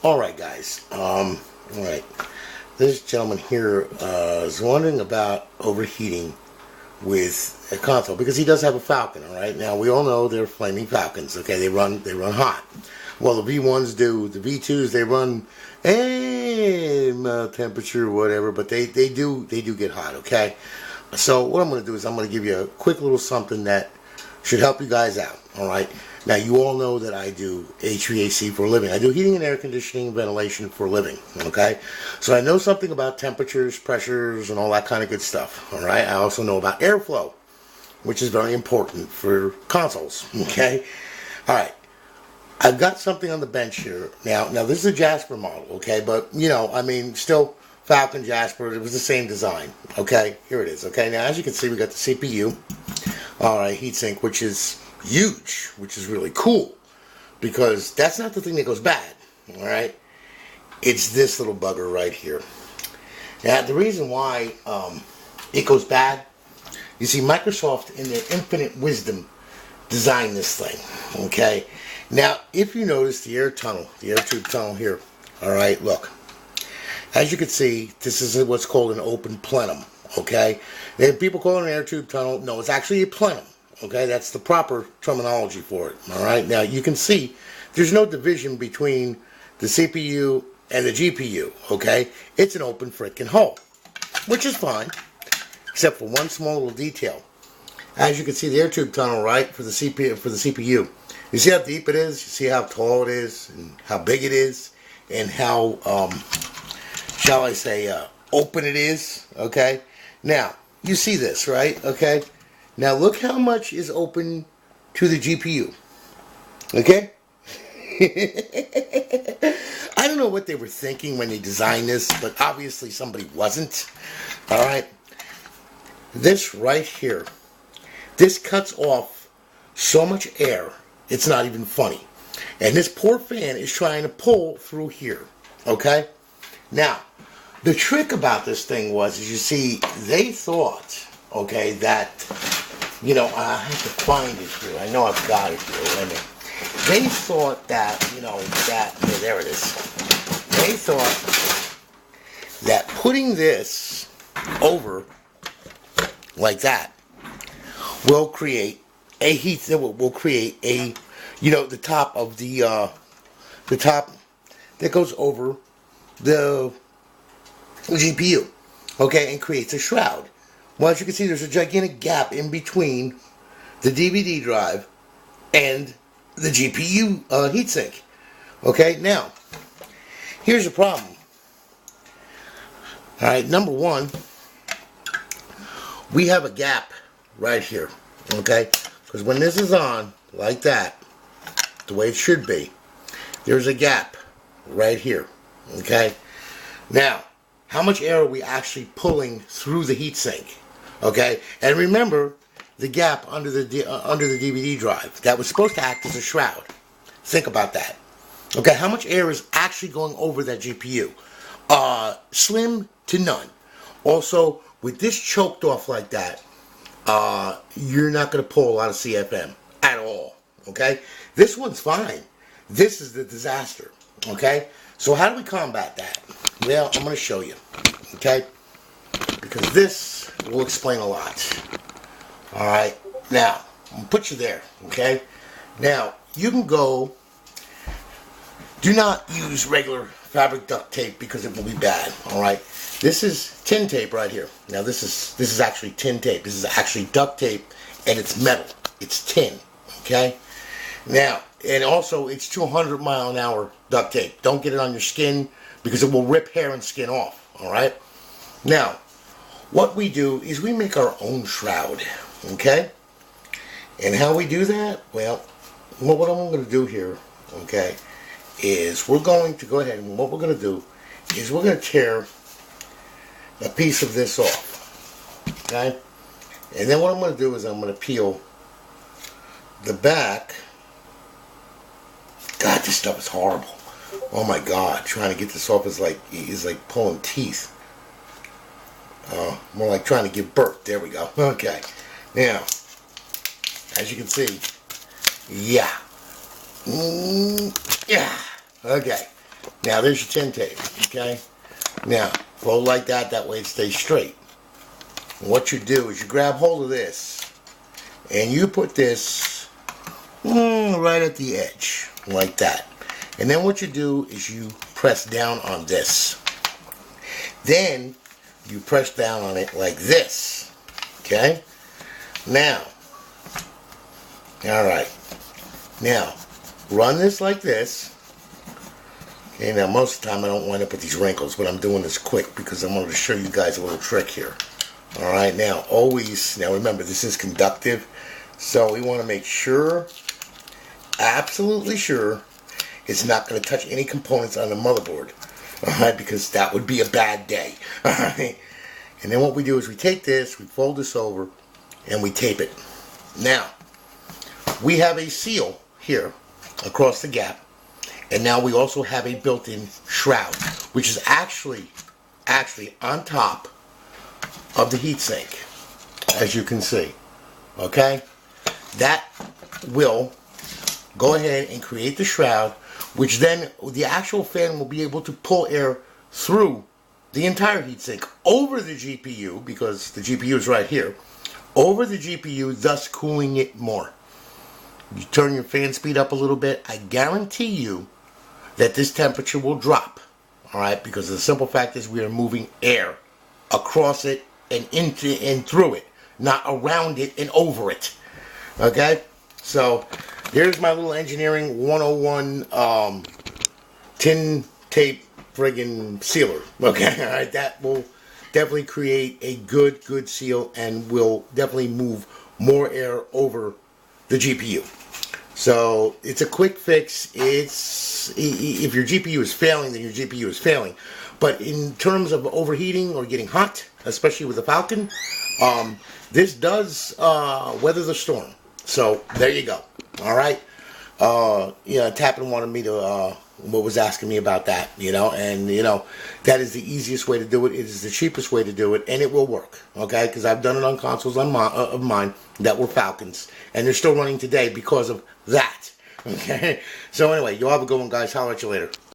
Alright guys, alright, this gentleman here is wondering about overheating with a console, because he does have a Falcon. Alright, now we all know they're flaming Falcons, okay, they run hot. Well, the V1s do, the V2s, they run temperature, whatever, but they do get hot, okay? So what I'm going to do is I'm going to give you a quick little something that should help you guys out, alright? Now, you all know that I do HVAC for a living. I do heating and air conditioning and ventilation for a living, okay? So I know something about temperatures, pressures, and all that kind of good stuff, alright? I also know about airflow, which is very important for consoles, okay? Alright, I've got something on the bench here. Now this is a Jasper model, okay? But, you know, I mean, still Falcon, Jasper, it was the same design, okay? Here it is, okay? Now, as you can see, we got the CPU, alright, heatsink, which is huge, which is really cool, because that's not the thing that goes bad, alright? It's this little bugger right here. Now, the reason why it goes bad, you see, Microsoft, in their infinite wisdom, designed this thing, okay? Now, if you notice the air tube tunnel here, alright, look. As you can see, this is what's called an open plenum, okay? And people call it an air tube tunnel. No, it's actually a plenum. Okay, that's the proper terminology for it. Alright, now you can see there's no division between the CPU and the GPU. Okay, it's an open frickin' hole, which is fine, except for one small little detail. As you can see, the air tube tunnel, right, for the CPU. You see how deep it is? You see how tall it is, and how big it is, and how, shall I say, open it is. Okay, now you see this, right? Okay. Now look how much is open to the GPU. Okay? I don't know what they were thinking when they designed this, but obviously somebody wasn't. Alright? This right here, this cuts off so much air, it's not even funny. And this poor fan is trying to pull through here. Okay? Now, the trick about this thing was, as you see, they thought, okay, that, you know, I have to find it here. I know I've got it here. Wait a minute. They thought that, you know, that, yeah, there it is. They thought that putting this over like that will create a heat, will create a, you know, the top of the top that goes over the GPU, okay, and creates a shroud. Well, as you can see, there's a gigantic gap in between the DVD drive and the GPU heatsink. Okay, now, here's the problem. Alright, number one, we have a gap right here. Okay, because when this is on, like that, the way it should be, there's a gap right here. Okay, now, how much air are we actually pulling through the heatsink? Okay, and remember the gap under the DVD drive that was supposed to act as a shroud. Think about that. Okay, how much air is actually going over that GPU? Slim to none. Also, with this choked off like that, you're not going to pull a lot of CFM at all. Okay, this one's fine. This is the disaster. Okay, so how do we combat that? Well, I'm going to show you. Okay, because this will explain a lot. Alright, now, I'm going to put you there, okay? Now, you can go, do not use regular fabric duct tape because it will be bad, alright? This is tin tape right here. Now, this is actually tin tape. This is actually duct tape, and it's metal. It's tin, okay? Now, and also, it's 200-mile-an-hour duct tape. Don't get it on your skin because it will rip hair and skin off, alright? Now, what we do is we make our own shroud, okay? And how we do that? Well, what I'm going to do here, okay, is we're going to go ahead and what we're going to do is we're going to tear a piece of this off, okay? And then what I'm going to do is I'm going to peel the back. God, this stuff is horrible. Oh my God, trying to get this off is like pulling teeth. More like trying to give birth. There we go. Okay. Now, as you can see, yeah. Yeah. Okay. Now there's your tin tape, okay? Now, fold like that, that way it stays straight. And what you do is you grab hold of this, and you put this right at the edge, like that. And then what you do is you press down on this. Then, you press down on it like this, okay? Now, alright, now, run this like this. Okay, now most of the time I don't wind up with these wrinkles, but I'm doing this quick because I'm going to show you guys a little trick here. Alright, now always, now remember this is conductive, so we want to make sure, absolutely sure, it's not going to touch any components on the motherboard. Alright, because that would be a bad day. Alright, and then what we do is we take this, we fold this over, and we tape it. Now, we have a seal here across the gap, and now we also have a built-in shroud, which is actually on top of the heatsink, as you can see. Okay, that will go ahead and create the shroud, which then the actual fan will be able to pull air through the entire heatsink over the GPU, because the GPU is right here, over the GPU, thus cooling it more. You turn your fan speed up a little bit, I guarantee you that this temperature will drop. Alright, because the simple fact is we are moving air across it and into and through it, not around it and over it. Okay, so here's my little engineering 101 tin tape friggin' sealer. Okay, alright, that will definitely create a good seal and will definitely move more air over the GPU. So it's a quick fix. It's, if your GPU is failing, then your GPU is failing. But in terms of overheating or getting hot, especially with the Falcon, this does weather the storm. So there you go. All right. Yeah, Tappan wanted me to was asking me about that, and that is the easiest way to do it. It is the cheapest way to do it, and it will work. Okay, because I've done it on consoles of mine that were Falcons, and they're still running today because of that. Okay. So anyway, you all have a good one, guys. Holler at you later.